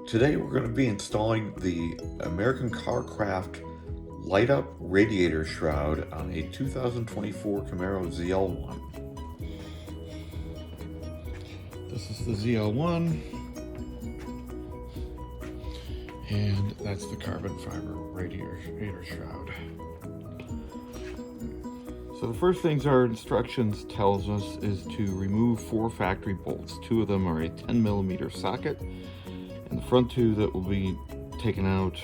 Today we're going to be installing the American Carcraft Light Up Radiator Shroud on a 2024 Camaro ZL1. This is the ZL1, and that's the carbon fiber radiator shroud. So the first things our instructions tells us is to remove 4 factory bolts. 2 of them are a 10mm socket, and the front 2 that will be taken out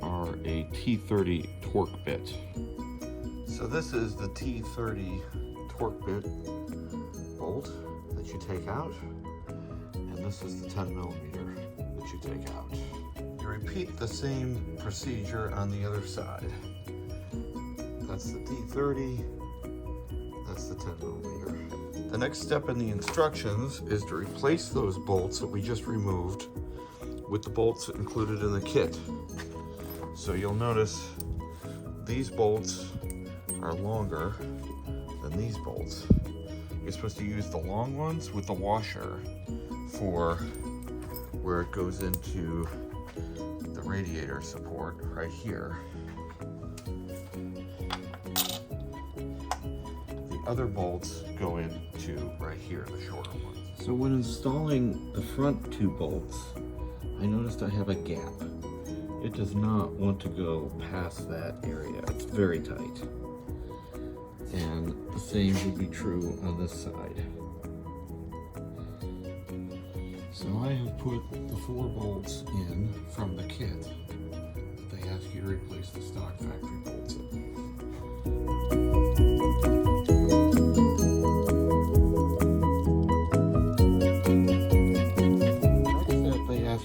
are a T30 torque bit. So this is the T30 torque bit bolt that you take out, and this is the 10mm that you take out. You repeat the same procedure on the other side. That's the T30, that's the 10mm. The next step in the instructions is to replace those bolts that we just removed with the bolts included in the kit. So you'll notice these bolts are longer than these bolts. You're supposed to use the long ones with the washer for where it goes into the radiator support right here. The other bolts go into right here, the shorter ones. So when installing the front 2 bolts, I noticed I have a gap. It does not want to go past that area. It's very tight. And the same would be true on this side. So I have put the 4 bolts in from the kit. They ask you to replace the stock factory bolts in.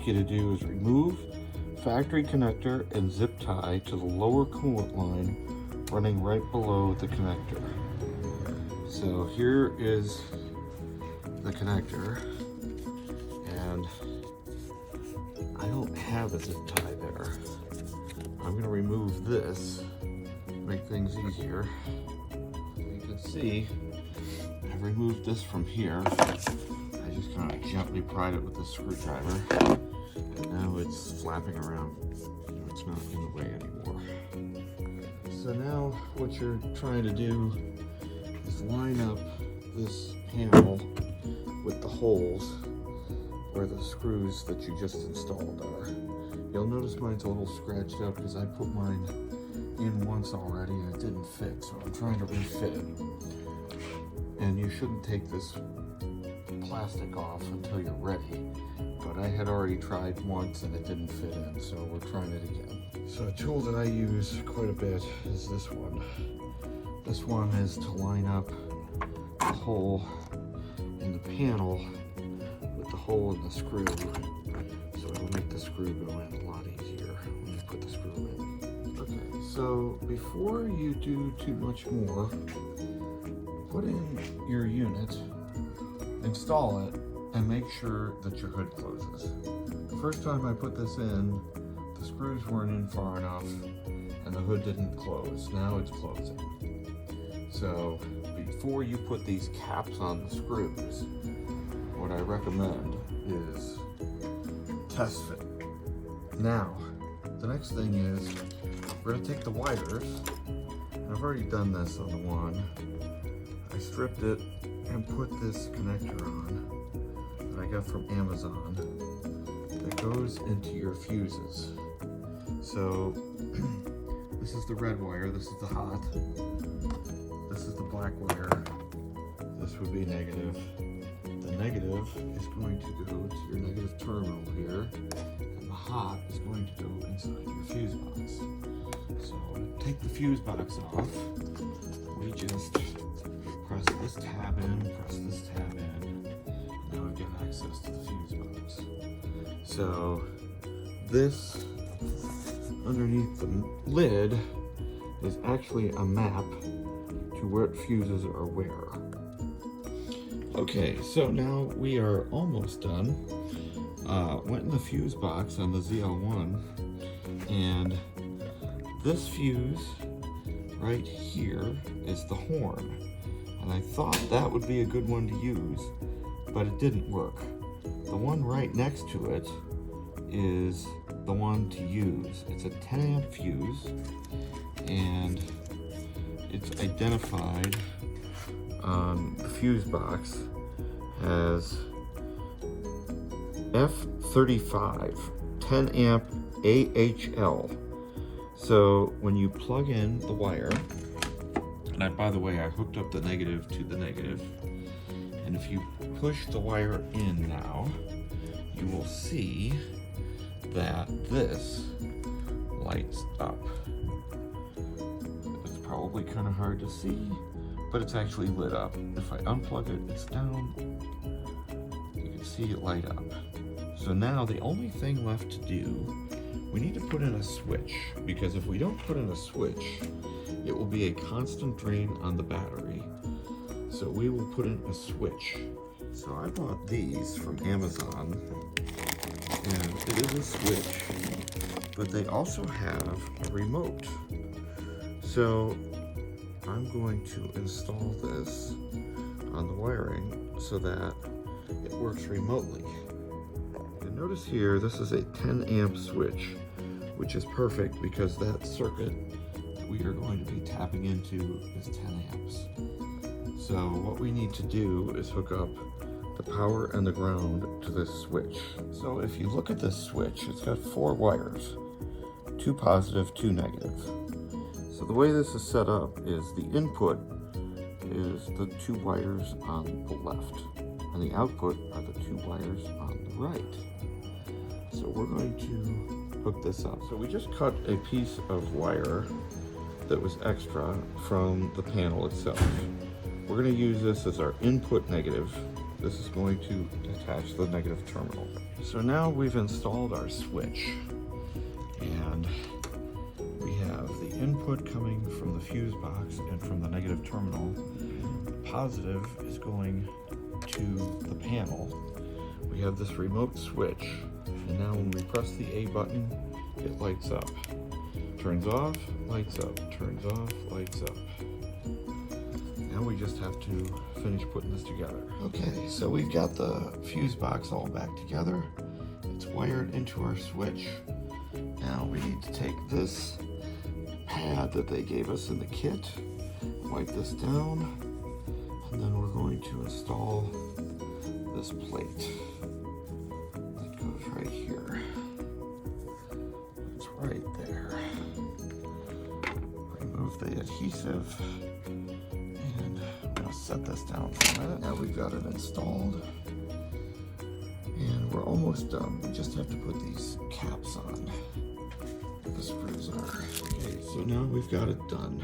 You to do is remove factory connector and zip tie to the lower coolant line running right below the connector. So here is the connector, and I don't have a zip tie there. I'm going to remove this, make things easier. You can see I've removed this from here. I just kind of gently pried it with the screwdriver. Now it's flapping around, it's not in the way anymore. So now what you're trying to do is line up this panel with the holes where the screws that you just installed are. You'll notice mine's a little scratched up because I put mine in once already and it didn't fit, so I'm trying to refit it. And you shouldn't take this plastic off until you're ready. But I had already tried once and it didn't fit in, so we're trying it again. So a tool that I use quite a bit is this one. This one is to line up the hole in the panel with the hole in the screw. So it'll make the screw go in a lot easier when you put the screw in. Okay, so before you do too much more, put in your unit, install it, and make sure that your hood closes. The first time I put this in, the screws weren't in far enough and the hood didn't close. Now it's closing. So before you put these caps on the screws, what I recommend is test fit. Now, the next thing is we're gonna take the wires, and I've already done this on the one. I stripped it and put this connector on that I got from Amazon that goes into your fuses. So this is the red wire, this is the hot, this is the black wire, this would be negative. The negative is going to go to your negative terminal here, and the hot is going to go inside your fuse box. So to take the fuse box off, we just press this tab in, press this tab in. Now I get access to the fuse box. So this underneath the lid is actually a map to what fuses are where. Okay, so now we are almost done. Went in the fuse box on the ZL1, and this fuse right here is the horn. And I thought that would be a good one to use, but it didn't work. The one right next to it is the one to use. It's a 10 amp fuse, and it's identified on the fuse box as F35 10 amp AHL. So when you plug in the wire, and by the way, I hooked up the negative to the negative, and if you push the wire in now, you will see that this lights up. It's probably kind of hard to see, but it's actually lit up. If I unplug it, it's down. You can see it light up. So now the only thing left to do, we need to put in a switch, because if we don't put in a switch, it will be a constant drain on the battery. So we will put in a switch. So I bought these from Amazon, and it is a switch, but they also have a remote. So I'm going to install this on the wiring so that it works remotely. And notice here, this is a 10 amp switch, which is perfect because that circuit that we are going to be tapping into is 10 amps. So what we need to do is hook up the power and the ground to this switch. So if you look at this switch, it's got 4 wires, 2 positive, 2 negative. So the way this is set up is the input is the 2 wires on the left, and the output are the 2 wires on the right. So we're going to hook this up. So we just cut a piece of wire that was extra from the panel itself. We're going to use this as our input negative. This is going to attach the negative terminal. So now we've installed our switch, and we have the input coming from the fuse box and from the negative terminal. The positive is going to the panel. We have this remote switch, and now when we press the A button, it lights up. Turns off, lights up, turns off, lights up. Now we just have to finish putting this together. Okay, so we've got the fuse box all back together. It's wired into our switch. Now we need to take this pad that they gave us in the kit, wipe this down, and then we're going to install this plate. It goes right here. It's right there. Remove the adhesive. Set this down for a minute. Now we've got it installed, and we're almost done. We just have to put these caps on. The screws are. Okay, so now we've got it done.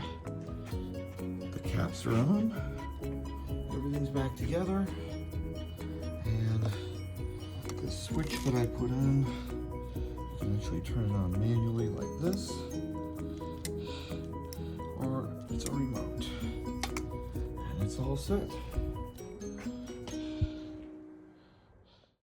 The caps are on. Everything's back together, and the switch that I put in, you can actually turn it on manually like this, or it's a remote. It's all set.